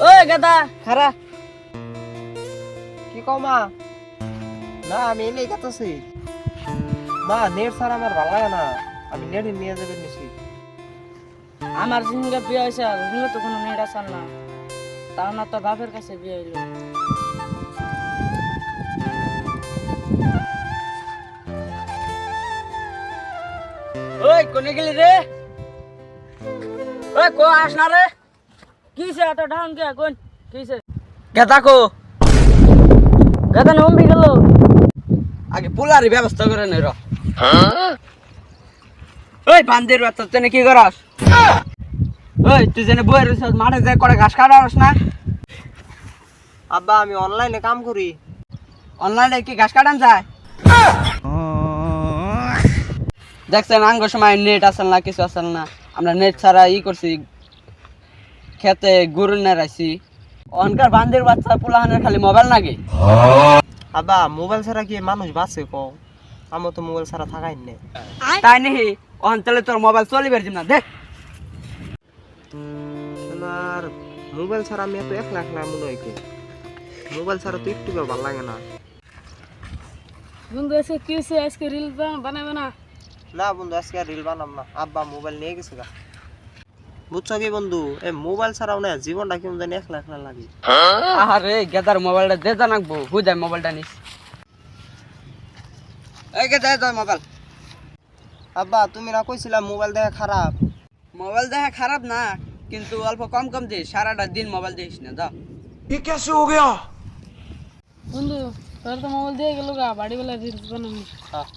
ওই গাদা খারা কি কও মা? না আমি এনেই কাটতেছি। মা নেট ছাড়া আমার ভালো লাগে না, আমি নেট নিয়ে যাবেন নিছি। আমার সঙ্গে বিয়ে হয়েছে ওখানে তো কোনো মেয়েরা চাল না, তাও না তো বাপের কাছে বিয়ে হইলো। ওই কোনে গেলি রে? ওই কো আস না রে? কিসে এত ডাউন কে কোন কিসে? গেদা কো গেদা নম্বি গেল, আগে পোলারি ব্যবস্থা করে নে র। ওই বান্দির বাচ্চা তুই কি করাস? ওই তুই জেনে বইয়ের মাঠে যায় করে ঘাস কাটাস না? আব্বা আমি অনলাইনে কাম করি। অনলাইনে কি ঘাস কাটান যায়? দেখছেন আঙ্গ সময় নেট আসল না, কিছু আসল না, আমরা নেট ছাড়া করছি, খেতে গরু নেড়াইছি। অনকার বান্দির বাচ্চা পোলাহানের খালি মোবাইল নাগে। আব্বা মোবাইল ছাড়া কি মানুষ বাঁচে কও? আমার তো মোবাইল ছাড়া থাকাই নেই। তাই নেহি অঞ্চলে তোর মোবাইল চলিবার না দেখ। আর মোবাইল ছাড়া আমি এত একলা একলা মনে হয় কি? মোবাইল ছাড়া তো একটু ভালো লাগে না। বন্ধু এসে কি আজকে রিল বানাবে না? না বন্ধু আজকে আর রিল বানাম না, আব্বা মোবাইল নিয়ে গেছে গা। বুঝছো কি বন্ধু, এই মোবাইল ছাড়াও না জীবনটা কেমন জানি একলা একলা লাগে। আরে গেদার মোবাইলটা দে জানাকবো, হুদাই মোবাইলটা নিস। এই গেদা তোর মোবাইল। আব্বা তুমি না কইছিলা মোবাইল দেখা খারাপ? মোবাইল দেখা খারাপ না, কিন্তু অল্প কম কম দিস, সারাটা দিন মোবাইল দিস না দাও। ये कैसे हो गया? বন্ধু তোর তো মোবাইল দিয়ে গেল গা, বাড়ি বেলা রিলস বানাবি। হ্যাঁ